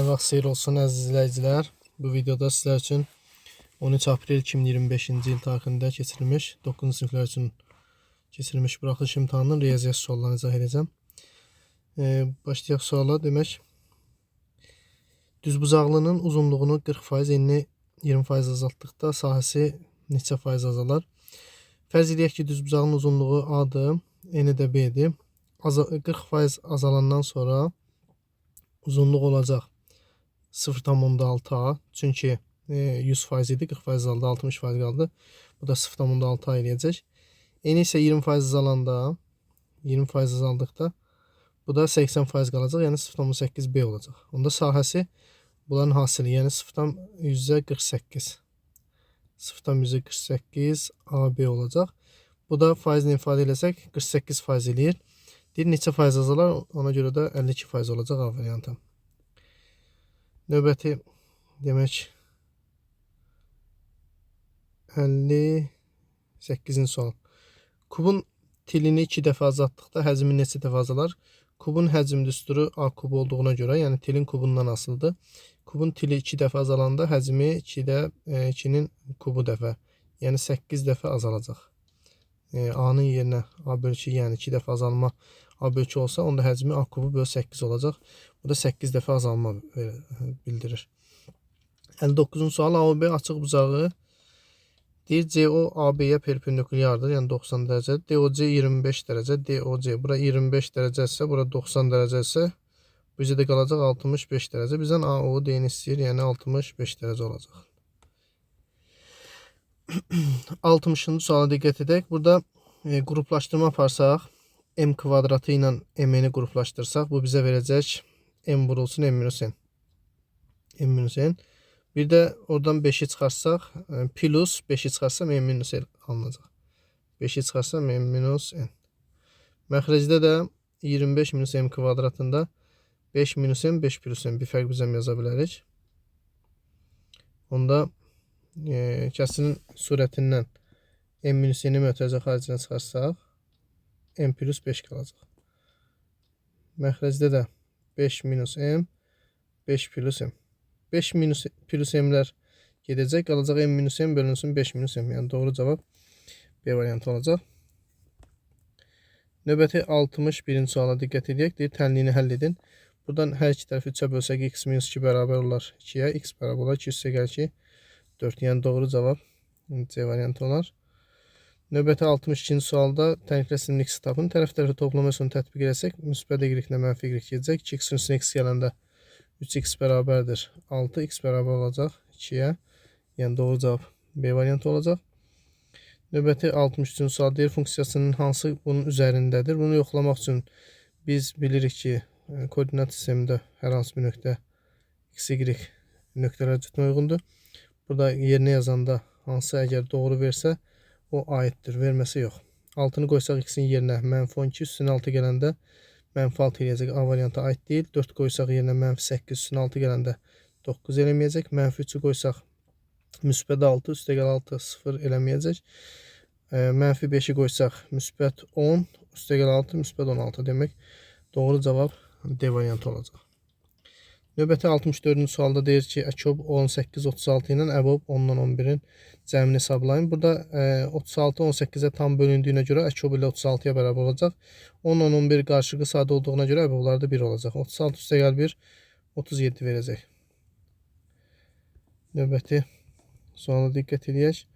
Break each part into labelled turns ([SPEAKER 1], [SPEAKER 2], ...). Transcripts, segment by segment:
[SPEAKER 1] Hər vaxt xeyir olsun əziz izləyicilər. Bu videoda sizlər üçün 13 aprel 2025-ci il tarixində keçirilmiş 9-cu siniflər üçün keçirilmiş buraxılış imtahanının riyaziyyat suallarını izah edəcəm. Başlayaq suala. Demək, düzbucaqlının uzunluğunu 40%, enini 20% azaltdıqda sahəsi neçə faiz azalar? Fərz edək ki, düzbucağın uzunluğu A-dır, eni də B-dir. 40% azalandan sonra uzunluq olacaq 0,6A. Çünki 100% idi, 40% azaldı, 60% qaldı. Bu da 0,6A eləyəcək. Eni isə 20% azalanda, 20% azaldıqda bu da 80% qalacaq, yəni 0,8B olacaq. Onda sahəsi bunların hasili, yəni 0,48. 0,48 AB olacaq. Bu da faizlə ifadə eləsək 48% eləyir. Deyir, neçə faiz azalar? Ona görə də 52% olacaq A variantı. Növbəti, demək, 58-ci sual. Kubun tilini 2 dəfə azaltdıqda həcmi neçə dəfə azalar? Kubun həcm düsturu A kub olduğuna görə, yəni tilin kubundan asılıdır. Kubun tili 2 dəfə azalanda həcmi 2-nin kubu dəfə, yəni 8 dəfə azalacaq. A-nın yerinə A bölü 2, yəni 2 dəfə azalma A bölü 2 olsa, onda həcmi A kubu bölü 8 olacaq. Bu da 8 dəfə azalma bildirir. 59-cu sual. A və B açıq bucağı deyir, CO AB-yə perpendikulyardır, yəni 90 dərəcə. DOC 25 dərəcə, DOC bura 25 dərəcə isə, bura 90 dərəcə isə, bu bizə də qalacaq 65 dərəcə. Bizdən AO deyini istəyir, yəni 65 dərəcə olacaq. 60-cı suala diqqət edək. Burada qruplaşdırma aparsaq, M kvadratı ilə MN-i qruplaşdırsaq, bu bizə verəcək M vurulsun M minus N. M minus N. Bir də oradan 5'i çıxarsaq, plus 5'i çıxarsam M minus N alınacaq. 5'i çıxarsam M minus N. Məxrəcdə də 25 minus M kvadratında 5 minus M, 5 plus M bir fərq bizəm yaza bilərik. Onda kəsirin surətindən M minus N-i mötərizə xaricinə çıxarsaq, M plus 5 qalacaq. Məxrəcdə də 5 minus M, 5 plus M. 5 minus plus M-lər gedəcək, qalacaq M minus M bölünsün 5 minus M. Yəni doğru cavab B variantı olacaq. Növbəti 61-ci suala diqqət edək. Deyir, tənliyini həll edin. Buradan hər iki tərəfi 3-ə bölsək x minus 2 bərabər olar 2-yə, x bərabər olar 2 üstə gəl ki 4. Yəni doğru cavab C variantı olar. Növbəti 62-ci sualda tənqid rəsmli x tapın. Tərəf-tərəfə toplama üsulunu tətbiq etsək, müsbət y ilə mənfi y gedəcək. 2x üstünə x gələndə 3x bərabərdir 6, x bərabər olacaq 2-yə. Yəni doğru cavab B variantı olacaq. Növbəti 63-cü sual deyir, funksiyasının hansı bunun üzərindədir? Bunu yoxlamaq üçün biz bilirik ki, koordinat sistemində hər hansı bir nöqtə x, y nöqtələr cütmə uyğundur. Burada yerinə yazanda hansı əgər doğru versə, o aiddir, verməsi yox. 6-nı qoysaq x-in yerinə mənfi 12 üstünə 6 gələndə mənfi 6 eləyəcək, A variantı aid deyil. 4 qoysaq yerinə mənfi 8 üstünə 6 gələndə 9 eləməyəcək. Mənfi 3-ü qoysaq müsbət 6 üstə gəl 6 0 eləməyəcək. Mənfi 5-i qoysaq müsbət 10 üstə gəl 6 müsbət 16 demək. Doğru cavab D variantı olacaq. Növbəti 64-cü sualda deyir ki, Əkob 18-36 ilə Əbob 10-dan 11-in cəmini hesablayın. Burada 36 18-ə tam bölündüyünə görə Əkob ilə 36-ya bərabər olacaq. 10-dan 11 qarşılıqlı sadə olduğuna görə Əboblarda 1 olacaq. 36 üstə gəl 1 37 verəcək. Növbəti suala diqqət edək.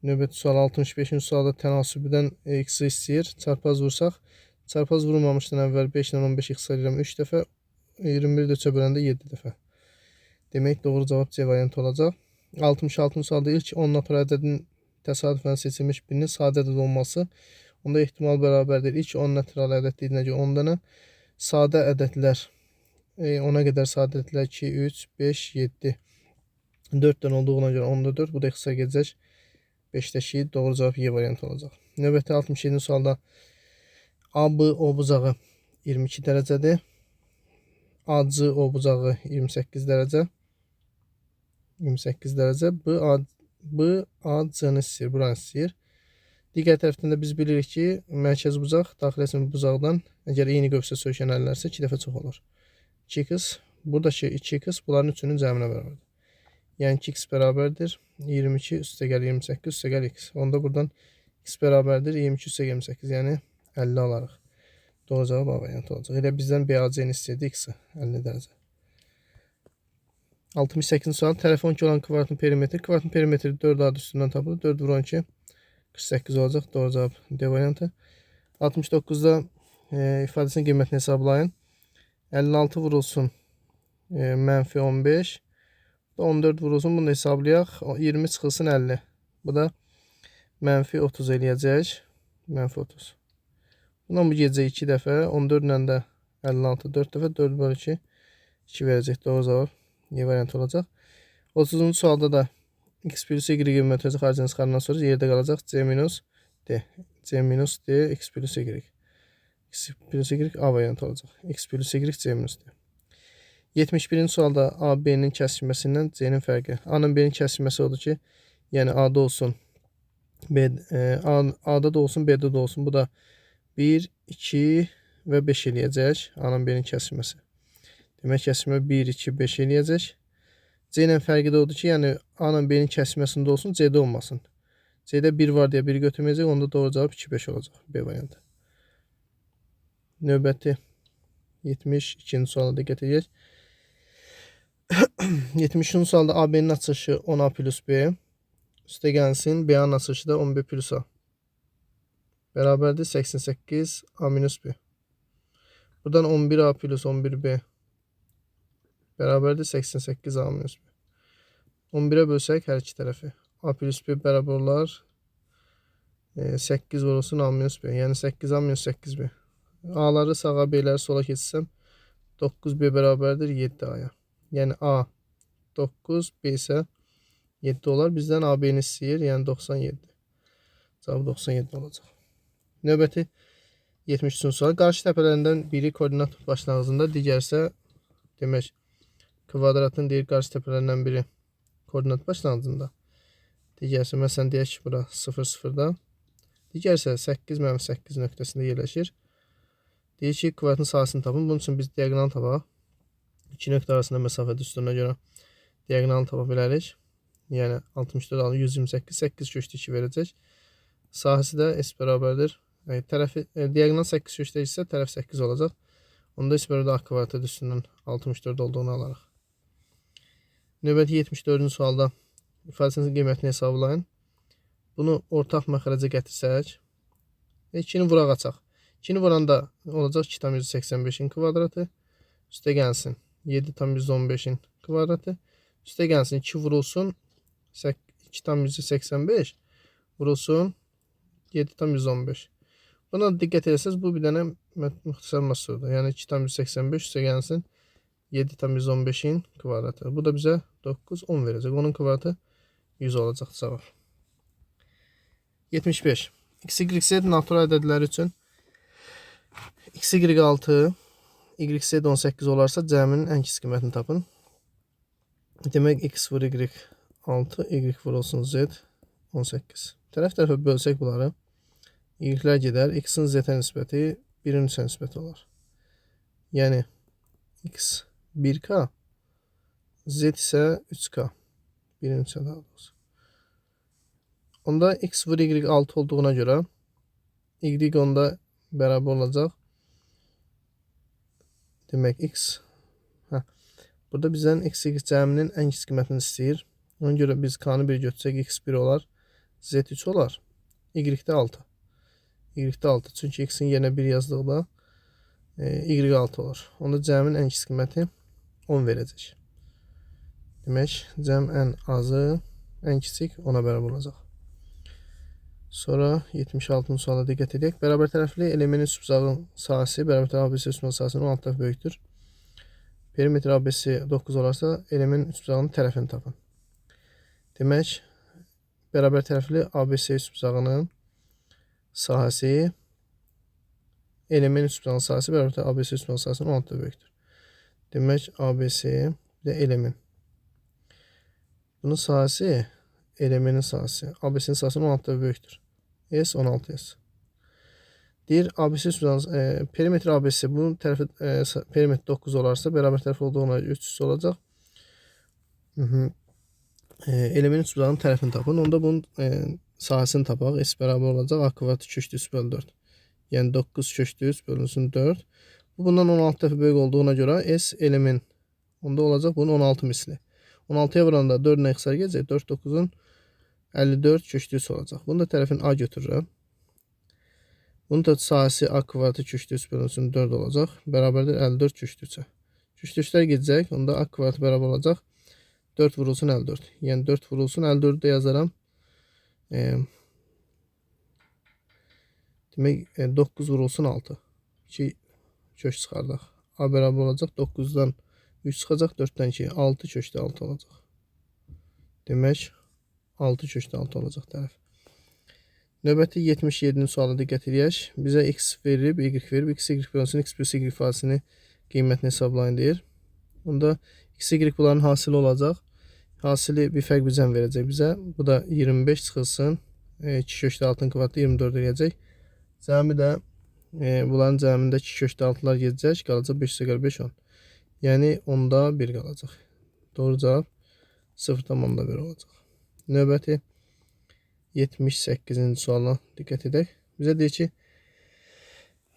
[SPEAKER 1] Növbəti sual 65-ci sualda tənasübdən x-i istəyir. Çarpaz vursaq, çarpaz vurulmamışdan əvvəl 5 ilə 15 x sayıram 3 dəfə, 21 də 3-ə böləndə 7 dəfə. Demək, doğru cavab C variantı olacaq. 66-cı sualda ilk 10 natural ədədin təsadüfən seçilmiş birinin sadə ədəd olması, onda ehtimal bərabərdir. İlk 10 natural ədəd dediyinə görə 10 dənə sadə ədədlər, ona qədər sadə ədədlər 2, 3, 5, 7, 4 dənə olduğuna görə 10-da 4, bu da xısa gedəcək 5-də 2, doğru cavab Y variantı olacaq. Növbəti 67-ci sualda ABO bucağı 22 dərəcədir. ACO bucağı 28 dərəcə. 28 dərəcə. BAC-ni istəyir, buranı istəyir. Digər tərəfdən də biz bilirik ki, mərkəz bucaq daxil rəsmi bucaqdan əgər eyni qövsdə söykənərlərsə 2 dəfə çox olur. 2x Buradakı 2x bunların üçünün cəminə bərabərdir. Yəni ki x bərabərdir 22 üstəgəl 28 üstəgəl x. Onda buradan x bərabərdir 22 üstəgəl 28, yəni 50 alarıq. Doğru cavab A variantı olacaq. Elə bizdən BAC-ni istəyirdi x-i 50 dərəcə. 68-ci sual. Tərəfi 12 olan kvadratın perimetri. Kvadratın perimetri 4 adı üstündən tapılır. 4 vur 12 48 olacaq. Doğru cavab D variantı. 69-da ifadəsinin qiymətini hesablayın. 56 vurulsun mənfi 15. 14 vurulsun. Bunu da hesablayaq. 20 çıxılsın 50. Bu da mənfi 30 eləyəcək. Mənfi 30. Bundan bu gecə 2 dəfə. 14 ilə də 56 4 dəfə. 4 bölü 2 2 verəcək. Doğru cavab Y variantı olacaq. 30-cu sualda da x plus y geometrisi xaricini çıxarandan sonra yerdə qalacaq c minus d. C minus d x plus y. X plus y A variantı olacaq. X plus y c minus d. 71-ci sualda A, B-nin kəsilməsindən C-nin fərqi. A-nın B-nin kəsilməsi odur ki, yəni A-da olsun, A-da da olsun, B-də də olsun. Bu da 1, 2 və 5 eləyəcək. A-nın B-nin kəsilməsi. Demək, kəsilmə 1, 2, 5 eləyəcək. C-nin fərqi də odur ki, yəni A-nın B-nin kəsilməsində olsun, C-də olmasın. C-də 1 var deyə 1 götürməyəcək. Onda doğru cavab 2, 5 olacaq. B variantı. Növbəti 72-ci suala diqqət edək. 73-cü sualda AB-nin açılışı 10A plus B. Üstə gəlsin. B-nin açılışı da 10B plus A. Bərabərdir 88 A minus B. Buradan 11A plus 11B. Bərabərdir 88 A minus B. 11'e bölsək hər iki tərəfi. A plus B bərabər olar 8 vurulsun A minus B. Yəni 8A minus 8B. A'ları sağa, B'ləri sola keçsəm 9B bərabərdir 7A'ya. Yəni A 9, B isə 7 olar. Bizdən AB-ni istəyir, yəni 97. Cavab 97 olacaq. Növbəti 73-cü sual. Qarşı təpələrindən biri koordinat başlanğıcında, digəri isə demək kvadratın deyir qarşı təpələrindən biri koordinat başlanğıcında. Digəri isə məsələn deyək ki, bura 0, 0-da. Digəri isə 8, - 8 nöqtəsində yerləşir. Deyir ki, kvadratın sahəsini tapın. Bunun üçün biz diaqonal tapaq. İki nöqtə arasında məsafə düsturuna görə diaqonal tapa bilərik. Yəni 64 128 8 köşdə 2 verəcək. Sahəsi də S bərabərdir. Tərəfi diaqonal 8 köşdə isə tərəf 8 olacaq. Onda S bərabərdir A kvadratı düsturunun 64 olduğunu alarıq. Növbəti 74-cü sualda ifadəsinin qiymətini hesablayın. Bunu ortaq məxrəcə gətirsək, 2-ni vuraq açaq. 2-ni vuranda olacaq 2 tam 185'in kvadratı. Üstə gəlsin 7 tam 115'in kvadratı. Üstə gəlsin 2 vurulsun 2 tam 185 vurulsun 7 tam 115. Buna diqqət etsəz bu bir dənə müxtəsər məsudur. Yəni 2 tam 185 üstə gəlsin 7 tam 115'in kvadratı. Bu da bizə 9 10 verəcək. Onun kvadratı 100 olacaq cavab. 75. X-Y-Z natural ədədləri üçün X-Y6 Y-Z 18 olarsa cəminin ən kiçik qiymətini tapın. Demək X vur Y6, Y vurulsun Z 18. Tərəf-tərəfə bölsək bunları. Y-lər gedər. X-in Z-ə nisbəti 1'in 3'ə nisbəti olar. Yəni X 1K, Z isə 3K. 1'in 3'ə daha doğrusu. Onda X vur Y 6 olduğuna görə Y onda bərabər olacaq. Demək X burada bizdən X cəminin ən kiçik qiymətini istəyir. Ona görə biz K-nı 1 götürsək X 1 olar. Z 3 olar. Y-də 6. Y-də 6. Çünki X-in yerinə 1 yazdıqda Y 6 olur. Onda cəmin ən kiçik qiyməti 10 verəcək. Demək cəm ən azı, ən kiçik 10'a bərabər olacaq. Sonra 76-cı suala diqqət edək. Bərabər tərəfli elementin üstbucağının sahəsi bərabər tərəfli ABC üstbucağı sahəsinin 16 tərəf böyükdür. Perimetr ABC 9 olarsa elementin üstbucağının tərəfini tapın. Demək, bərabər tərəfli ABC üstbucağının sahəsi elementin üstbucağının sahəsi bərabər tərəfli ABC üstbucağı sahəsinin 16 tərəf böyükdür. Demək, ABC və element. Bunun sahəsi elementin sahəsi. ABC-nin sahəsinin 16 tərəf böyükdür. S 16S. Deyir ABC sütunun perimetr ABC bunun tərəfi perimetr 9 olarsa bərabər tərəf olduğuna 300 olacaq. Element sütunun tərəfini tapın. Onda bunun sahəsini tapaq. S bərabər olacaq A kvadrat köşk 3 bölü 4. Yəni 9 köşk 3 bölünsün 4. Bu bundan 16 dəfə böyük olduğuna görə S element onda olacaq bunun 16 misli. 16'ya vuranda 4 nə xəsar gələcək? 4 9'un 54 köşk 3 olacaq. Bunu da tərəfin A götürürəm. Bunun da sahəsi A kvadratı köşk 3 bölünsün 4 olacaq. Bərabərdir 54 köşk 3'ə. Köşk 3'lər gedəcək. Onda A kvadratı bərabər olacaq 4 vurulsun 54. Yəni 4 vurulsun 54'ü də yazaram. Demək 9 vurulsun 6. 2 köşk çıxardaq. A bərabər olacaq 9'dan 3 çıxacaq 4'dən 2. 6 köşkdə 6 olacaq. Demək 6 köşkdə 6 olacaq tərəf. Növbəti 77-ci suala diqqət edək. Bizə x verilib, y verilib. X, y bölünsün x plus y ifadəsini qiymətini hesablayın deyir. Onda x, y bunların hasili olacaq. Hasili bir fərq bir cəm verəcək bizə. Bu da 25 çıxılsın. 2 köşkdə 6'ın kvadratı 24 edəcək. Cəmi də bunların cəmində 2 köşkdə 6'lar gedəcək. Qalacaq 5 + 5 10. Yəni 10'da 1 qalacaq. Doğru cavab 0,1 olacaq. Növbəti 78-ci suala diqqət edək. Bizə deyir ki,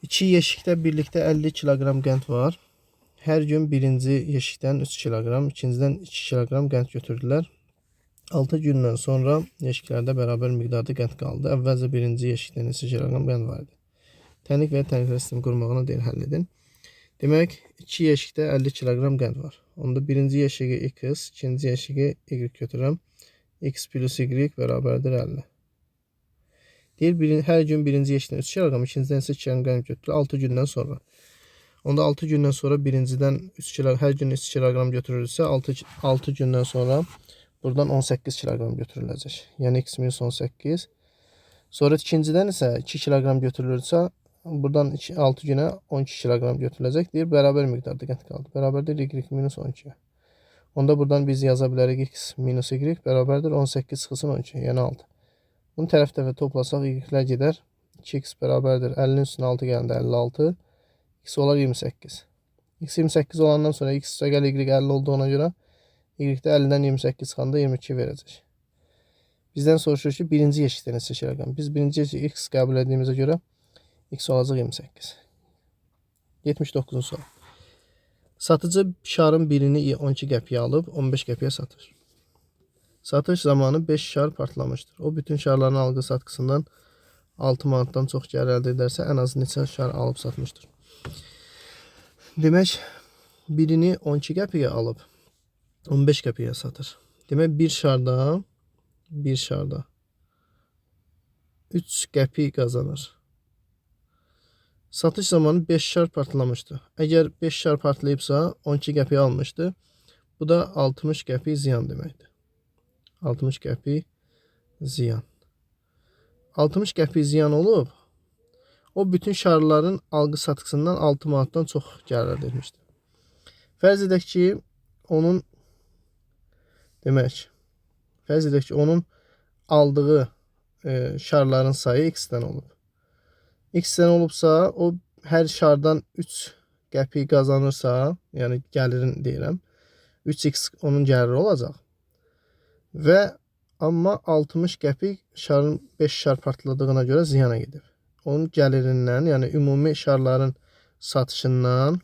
[SPEAKER 1] 2 yeşikdə birlikdə 50 kiloqram qənd var. Hər gün birinci yeşikdən 3 kiloqram, ikincidən 2 kiloqram qənd götürdülər. 6 gündən sonra yeşiklərdə bərabər miqdarda qənd qaldı. Əvvəlcə birinci yeşikdən 2 kiloqram qənd var idi. Tənik və təniklər sistemi qurmağına deyir həll edin. Demək 2 yeşikdə 50 kiloqram qənd var. Onda birinci yeşiyi x, ikinci yeşiyi y götürürəm. X plus y bərabərdir 50. Deyir hər gün birinci yeşikdən 3 kiloqram, ikincidən isə 2 kiloqram qənd götürülür 6 gündən sonra. Onda 6 gündən sonra birincidən 3 kiloqram, hər gün 3 kiloqram götürülürsə 6 gündən sonra buradan 18 kiloqram götürüləcək. Yəni x minus 18. Sonra ikincidən isə 2 kiloqram götürülürsə buradan 6 günə 12 kiloqram götürüləcək. Deyir bərabər miqdarda qənd qaldı. Bərabərdir y minus 12. Onda buradan biz yaza bilərik x minus y bərabərdir 18 çıxılsın 12, yəni 6. Bunu tərəf-tərəfə toplasaq y-lər gedər. 2x bərabərdir 50'nin üstünə 6 gələndə 56. X olar 28. X 28 olandan sonra x üstə gəl y 50 olduğuna görə y-də 50'dən 28 çıxanda 22 verəcək. Bizdən soruşur ki, birinci yeşikdən neçə kiloqram. Biz birinci yeşik x qəbul etdiyimizə görə x olacaq 28. 79-cu sual. Satıcı şarın birini 12 qəpiyə alıb 15 qəpiyə satır. Satış zamanı 5 şar partlamışdır. O bütün şarların algı satqısından 6 manatdan çox gəlir əldə edərsə ən az neçə şar alıb satmışdır. Demək birini 12 qəpiyə alıb 15 qəpiyə satır. Demək bir şarda 3 qəpi qazanır. Satış zamanı 5 şar partlamışdı. Əgər 5 şar partlayıbsa 12 qəpi almışdı. Bu da 60 qəpi ziyan deməkdir. 60 qəpi ziyan. 60 qəpi ziyan olub. O bütün şarların algı satqısından 6 manatdan çox gəlir əldə etmişdi. Fərz edək ki, onun aldığı şarların sayı x-dən olub. X-dən olubsa, o hər şardan 3 qəpi qazanırsa, yəni gəlirin deyirəm, 3x onun gəliri olacaq. Və amma 60 qəpi şarın 5 şar partladığına görə ziyana gedib. Onun gəlirindən, yəni ümumi şarların satışından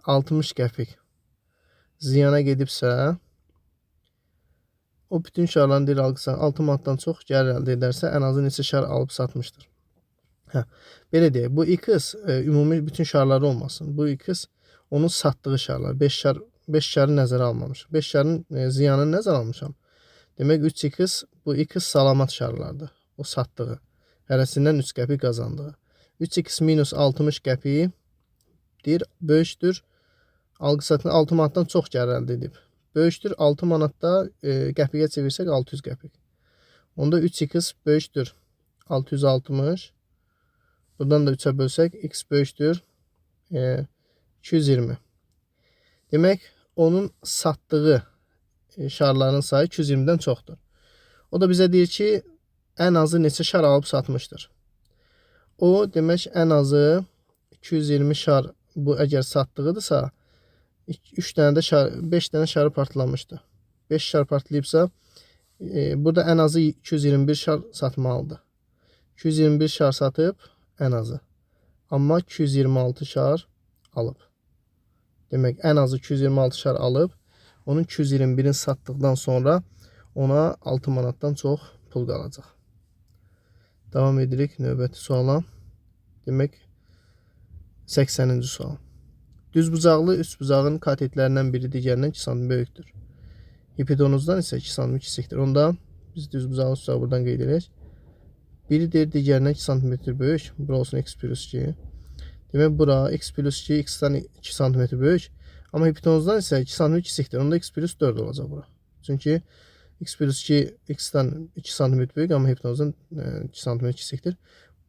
[SPEAKER 1] 60 qəpik ziyana gedibsə, o bütün şarların deyir algısan 6 manatdan çox gəlir əldə edərsə, ən azı neçə şar alıb satmışdır. Belə deyək, bu x ümumi bütün şarları olmasın. Bu x onun satdığı şarlar. 5 şarı nəzərə almamışam. 5 şarın ziyanını nəzərə almışam. Demək 3x bu x salamat şarlardır. O satdığı. Hərəsindən 3 qəpi qazandığı. 3x minus 60 qəpi deyir böyükdür. Algı satını 6 manatdan çox gəlir əldə edib. Böyükdür 6 manatda qəpiyə çevirsək 600 qəpik. Onda 3x böyükdür 660. Buradan da 3'ə bölsək x böyükdür 220. Demək onun satdığı şarların sayı 220'dən çoxdur. O da bizə deyir ki, ən azı neçə şar alıb satmışdır. o demək ən azı 220 şar, bu əgər satdığıdırsa 3 dənə də şar, 5 dənə şarı partlamışdı. 5 şar partlayıbsa burada ən azı 221 şar satmalıdır. 221 şar satıb ən azı. Amma 226 şar alıb. Demək ən azı 226 şar alıb. Onun 221'ini satdıqdan sonra ona 6 manatdan çox pul qalacaq. Davam edirik növbəti suala. Demək 80-ci sual. Düz bucaqlı üst bucağın katetlərindən biri digərindən 2 cm böyükdür. Hipotenuzdan isə 2 cm kiçikdir. Onda biz düz bucaqlı üst bucağı buradan qeyd edirik. Biri deyir digərindən 2 cm böyük. Bura olsun x plus 2. Demək bura x plus 2 x-dan 2 cm böyük. Amma hipotenuzdan isə 2 cm kiçikdir. Onda x plus 4 olacaq bura. Çünki x plus 2 x-dan 2 cm böyük, amma hipotenuzdan 2 cm kiçikdir.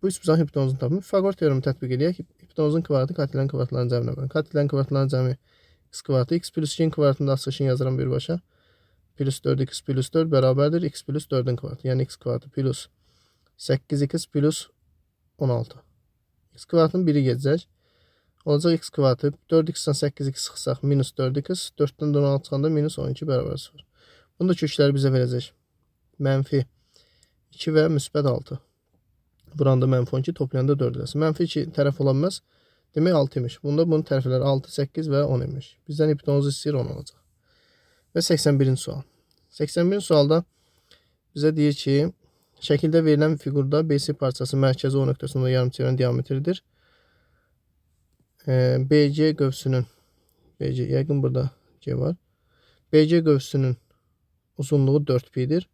[SPEAKER 1] Bu üst bucağın hipotenuzunu tapın. Pifagor teoremi tətbiq edək. Hipotenuzun kvadratı katillərin kvadratlarının cəminə bölün. Katillərin kvadratlarının cəmi x kvadratı. X plus 2'nin kvadratında açılışını yazıram birbaşa. Plus 4x plus 4 bərabərdir x plus 4'ün kvadratı. Yəni x kvadratı plus 8x plus 16. X kvadratının biri gedəcək. Olacaq x kvadratı. 4x-dən 8x sıxsaq minus 4x. 4'dən 16 çıxanda minus 12 bərabər 0. Bunu da kökləri bizə verəcək. Mənfi 2 və müsbət 6. Buranda mənfi 12 toplayanda 4 eləsin. Mənfi 2 tərəf ola bilməz. Demək 6 imiş. Bunda bunun tərəfləri 6, 8 və 10 imiş. Bizdən hipotenuzu istəyir 10 olacaq. Və 81-ci sual. 81-ci sualda bizə deyir ki, şəkildə verilən fiqurda BC parçası mərkəzi O nöqtəsində yarımçəvərin diametridir. BC qövsünün BC yəqin burada G var. BC qövsünün uzunluğu 4pi-dir.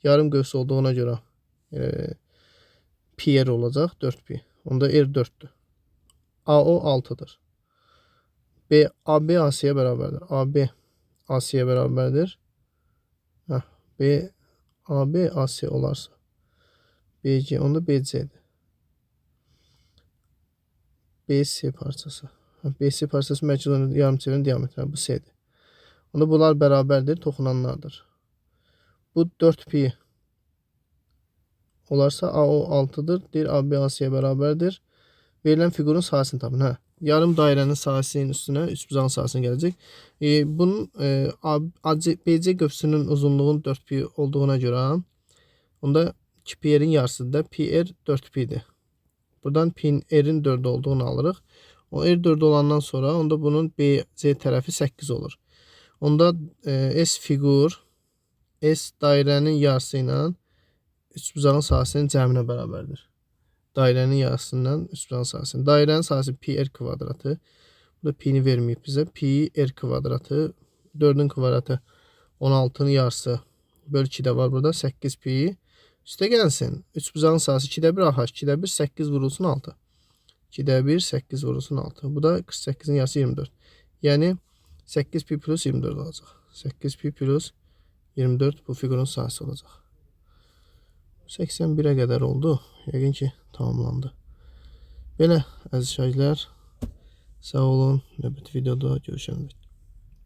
[SPEAKER 1] Yarım qövs olduğuna görə pi r olacaq 4pi. Onda r 4'dür. AO 6'dır. AB AC'yə bərabərdir. AB AC'yə bərabərdir. AB AC olarsa BC onda BC'dir. BC parçası. BC parçası mərkəzi yarımçəvərin diametri bu C'dir. Onda bunlar bərabərdir, toxunanlardır. Bu 4pi olarsa AO 6'dır. Deyir AB AC'yə bərabərdir. Verilən fiqurun sahəsini tapın. Yarım dairənin sahəsinin üstünə üst bucağın sahəsini gələcək. Bunun BC qövsünün uzunluğun 4pi olduğuna görə onda 2pi-rin yarısıdır. Pi-r 4pi-dir. Buradan pi-rin 4 olduğunu alırıq. O r 4 olandan sonra onda bunun BC tərəfi 8 olur. Onda S fiqur S dairənin yarısı ilə üst bucağın sahəsinin cəminə bərabərdir. Dairənin yarısından üst bucağın sahəsinin. Dairənin sahəsi pi r kvadratı. Burada pi-ni verməyib bizə. Pi r kvadratı 4'ün kvadratı 16'nın yarısı böl 2'də var burada. 8 pi. Üstə gəlsin. Üst bucağın sahəsi 2'də 1 AH. 2'də 1 8 vurulsun 6. 2'də 1 8 vurulsun 6. Bu da 48'in yarısı 24. Yəni 8 pi plus 24 olacaq. 8 pi plus 24 bu fiqurun sahəsi olacaq. 81'ə qədər oldu. Yəqin ki tamamlandı. Belə əziz şagirdlər, sağ olun. Növbəti videoda görüşərik.